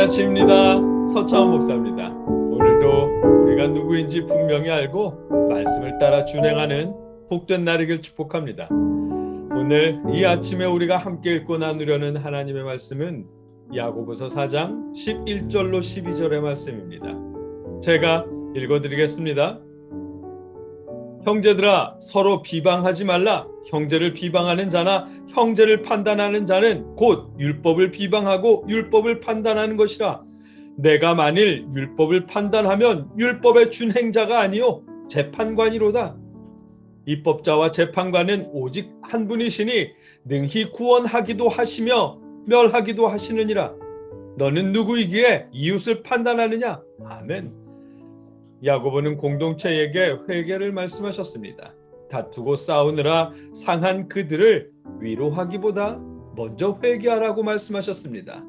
아침입니다. 서차원 목사입니다. 오늘도 우리가 누구인지 분명히 알고 말씀을 따라 준행하는 복된 날이길 축복합니다. 오늘 이 아침에 우리가 함께 읽고 나누려는 하나님의 말씀은 야고보서 4장 11절로 12절의 말씀입니다. 제가 읽어드리겠습니다. 형제들아, 서로 비방하지 말라. 형제를 비방하는 자나 형제를 판단하는 자는 곧 율법을 비방하고 율법을 판단하는 것이라. 내가 만일 율법을 판단하면 율법의 준행자가 아니요 재판관이로다. 입법자와 재판관은 오직 한 분이시니 능히 구원하기도 하시며 멸하기도 하시느니라. 너는 누구이기에 이웃을 판단하느냐? 아멘. 야고보는 공동체에게 회개를 말씀하셨습니다. 다투고 싸우느라 상한 그들을 위로하기보다 먼저 회개하라고 말씀하셨습니다.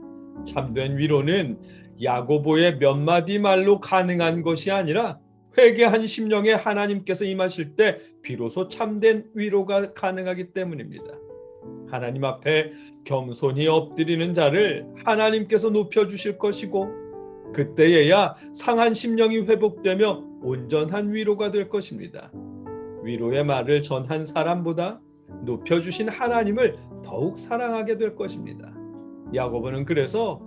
참된 위로는 야고보의 몇 마디 말로 가능한 것이 아니라 회개한 심령에 하나님께서 임하실 때 비로소 참된 위로가 가능하기 때문입니다. 하나님 앞에 겸손히 엎드리는 자를 하나님께서 높여주실 것이고 그때에야 상한 심령이 회복되며 온전한 위로가 될 것입니다. 위로의 말을 전한 사람보다 높여주신 하나님을 더욱 사랑하게 될 것입니다. 야고보는 그래서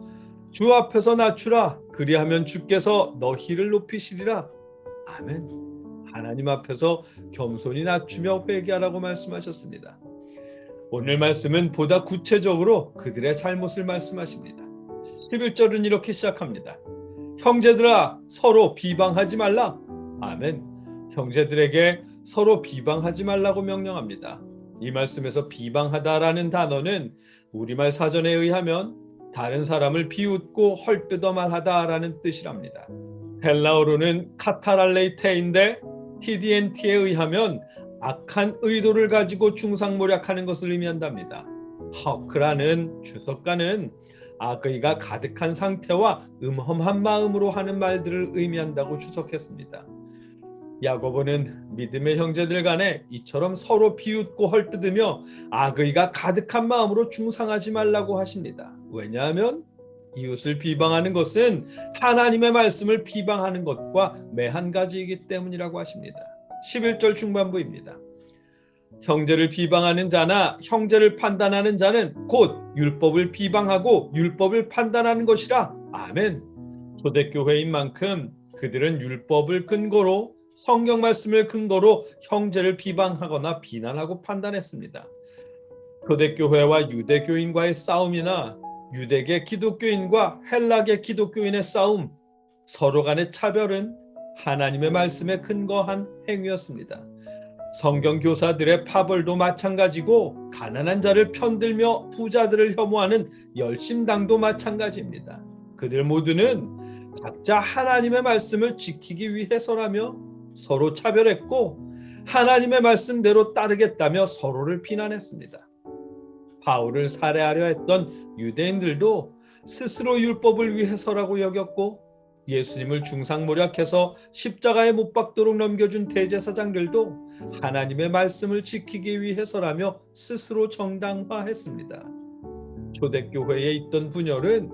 주 앞에서 낮추라. 그리하면 주께서 너희를 높이시리라. 아멘. 하나님 앞에서 겸손히 낮추며 회개하라고 말씀하셨습니다. 오늘 말씀은 보다 구체적으로 그들의 잘못을 말씀하십니다. 11절은 이렇게 시작합니다. 형제들아, 서로 비방하지 말라. 아멘. 형제들에게 서로 비방하지 말라고 명령합니다. 이 말씀에서 비방하다라는 단어는 우리말 사전에 의하면 다른 사람을 비웃고 헐뜯어 말하다라는 뜻이랍니다. 헬라어로는 카타랄레이테인데 TDNT에 의하면 악한 의도를 가지고 중상모략하는 것을 의미한답니다. 허크라는 주석가는 악의가 가득한 상태와 음험한 마음으로 하는 말들을 의미한다고 주석했습니다. 야고보는 믿음의 형제들 간에 이처럼 서로 비웃고 헐뜯으며 악의가 가득한 마음으로 중상하지 말라고 하십니다. 왜냐하면 이웃을 비방하는 것은 하나님의 말씀을 비방하는 것과 매한 가지이기 때문이라고 하십니다. 11절 중반부입니다. 형제를 비방하는 자나 형제를 판단하는 자는 곧 율법을 비방하고 율법을 판단하는 것이라. 아멘. 초대교회인 만큼 그들은 율법을 근거로 성경 말씀을 근거로 형제를 비방하거나 비난하고 판단했습니다. 초대교회와 유대교인과의 싸움이나 유대계 기독교인과 헬라계 기독교인의 싸움, 서로 간의 차별은 하나님의 말씀에 근거한 행위였습니다. 성경 교사들의 파벌도 마찬가지고 가난한 자를 편들며 부자들을 혐오하는 열심당도 마찬가지입니다. 그들 모두는 각자 하나님의 말씀을 지키기 위해서라며 서로 차별했고 하나님의 말씀대로 따르겠다며 서로를 비난했습니다. 바울을 살해하려 했던 유대인들도 스스로 율법을 위해서라고 여겼고 예수님을 중상모략해서 십자가에 못 박도록 넘겨준 대제사장들도 하나님의 말씀을 지키기 위해서라며 스스로 정당화했습니다. 초대교회에 있던 분열은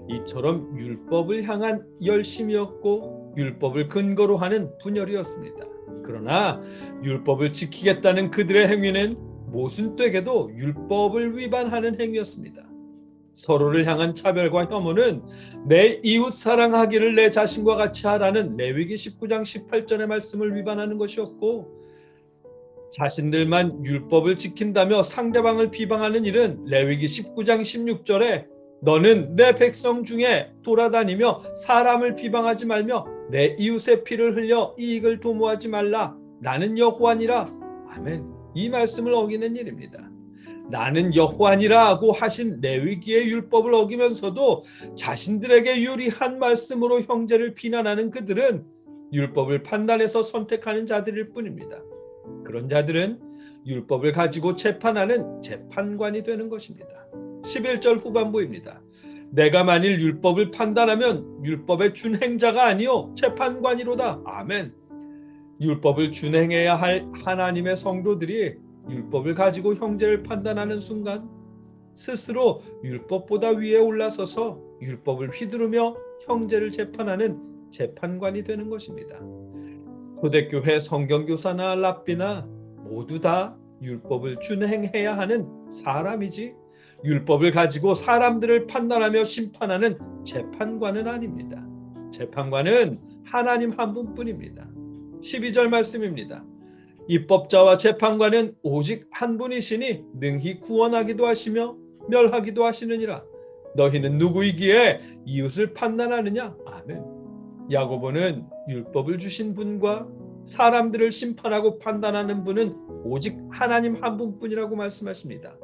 이처럼 율법을 향한 열심이었고 율법을 근거로 하는 분열이었습니다. 그러나 율법을 지키겠다는 그들의 행위는 모순되게도 율법을 위반하는 행위였습니다. 서로를 향한 차별과 혐오는 내 이웃 사랑하기를 내 자신과 같이 하라는 레위기 19장 18절의 말씀을 위반하는 것이었고 자신들만 율법을 지킨다며 상대방을 비방하는 일은 레위기 19장 16절에 너는 내 백성 중에 돌아다니며 사람을 비방하지 말며 내 이웃의 피를 흘려 이익을 도모하지 말라. 나는 여호와니라. 아멘. 이 말씀을 어기는 일입니다. 나는 여호와니라고 하신 레위기의 율법을 어기면서도 자신들에게 유리한 말씀으로 형제를 비난하는 그들은 율법을 판단해서 선택하는 자들일 뿐입니다. 그런 자들은 율법을 가지고 재판하는 재판관이 되는 것입니다. 11절 후반부입니다. 내가 만일 율법을 판단하면 율법의 준행자가 아니요 재판관이로다. 아멘. 율법을 준행해야 할 하나님의 성도들이 율법을 가지고 형제를 판단하는 순간 스스로 율법보다 위에 올라서서 율법을 휘두르며 형제를 재판하는 재판관이 되는 것입니다. 초대교회 성경교사나 랍비나 모두 다 율법을 준행해야 하는 사람이지 율법을 가지고 사람들을 판단하며 심판하는 재판관은 아닙니다. 재판관은 하나님 한 분뿐입니다. 12절 말씀입니다. 입법자와 재판관은 오직 한 분이시니 능히 구원하기도 하시며 멸하기도 하시느니라. 너희는 누구이기에 이웃을 판단하느냐? 아멘. 야고보는 율법을 주신 분과 사람들을 심판하고 판단하는 분은 오직 하나님 한 분뿐이라고 말씀하십니다.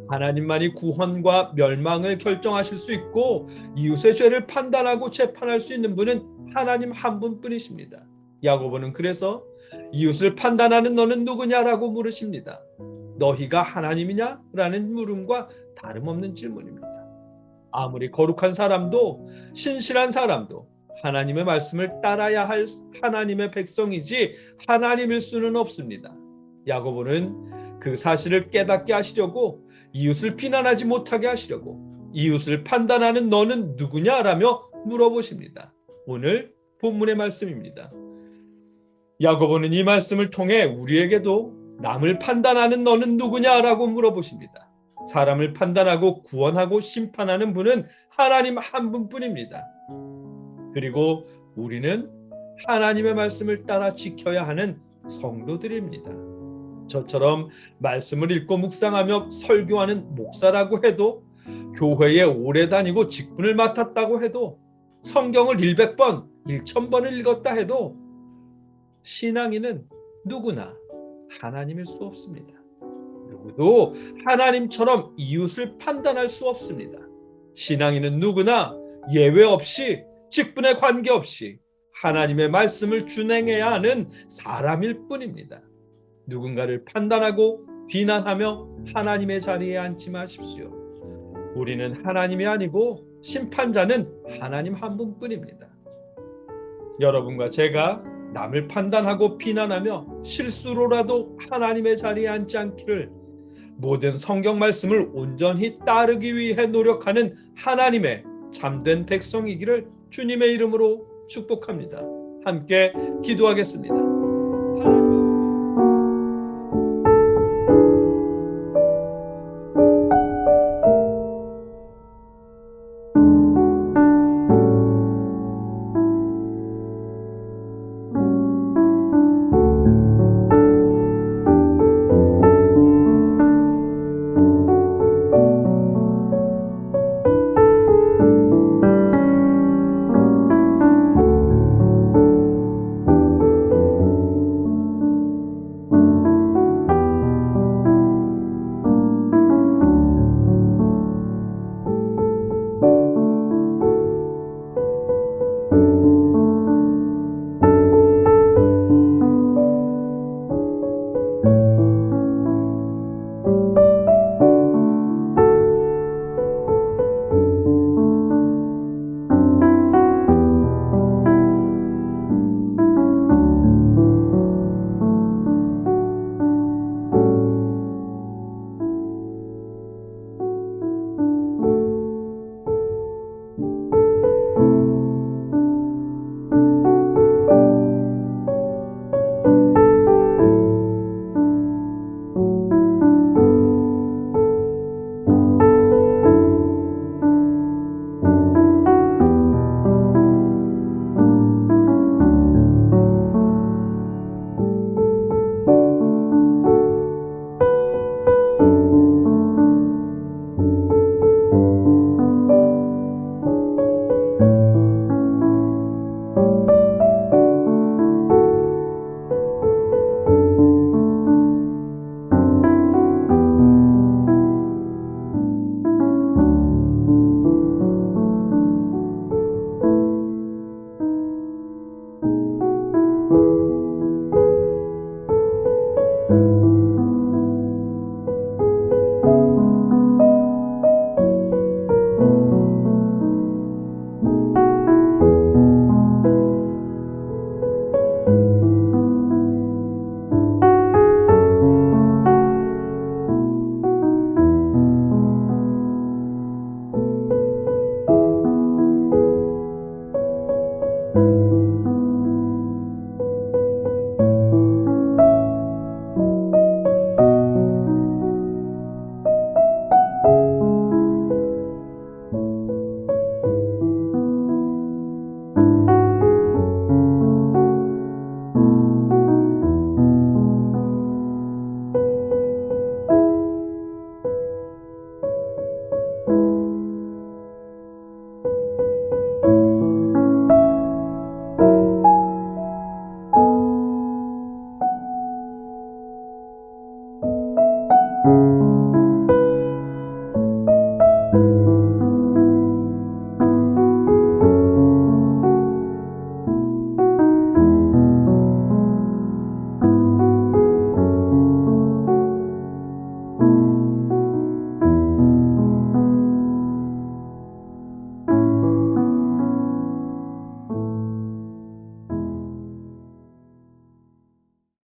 하나님만이 구원과 멸망을 결정하실 수 있고 이웃의 죄를 판단하고 재판할 수 있는 분은 하나님 한 분뿐이십니다. 야고보는 그래서 이웃을 판단하는 너는 누구냐라고 물으십니다. 너희가 하나님이냐? 라는 물음과 다름없는 질문입니다. 아무리 거룩한 사람도 신실한 사람도 하나님의 말씀을 따라야 할 하나님의 백성이지 하나님일 수는 없습니다. 야고보는 그 사실을 깨닫게 하시려고 이웃을 비난하지 못하게 하시려고 이웃을 판단하는 너는 누구냐라며 물어보십니다. 오늘 본문의 말씀입니다. 야고보는 이 말씀을 통해 우리에게도 남을 판단하는 너는 누구냐라고 물어보십니다. 사람을 판단하고 구원하고 심판하는 분은 하나님 한 분뿐입니다. 그리고 우리는 하나님의 말씀을 따라 지켜야 하는 성도들입니다. 저처럼 말씀을 읽고 묵상하며 설교하는 목사라고 해도 교회에 오래 다니고 직분을 맡았다고 해도 성경을 100번, 1000번을 읽었다 해도 신앙인은 누구나 하나님일 수 없습니다. 누구도 하나님처럼 이웃을 판단할 수 없습니다. 신앙인은 누구나 예외 없이 직분에 관계없이 하나님의 말씀을 준행해야 하는 사람일 뿐입니다. 누군가를 판단하고 비난하며 하나님의 자리에 앉지 마십시오. 우리는 하나님이 아니고 심판자는 하나님 한 분뿐입니다. 여러분과 제가 남을 판단하고 비난하며 실수로라도 하나님의 자리에 앉지 않기를 모든 성경 말씀을 온전히 따르기 위해 노력하는 하나님의 참된 백성이기를 주님의 이름으로 축복합니다. 함께 기도하겠습니다.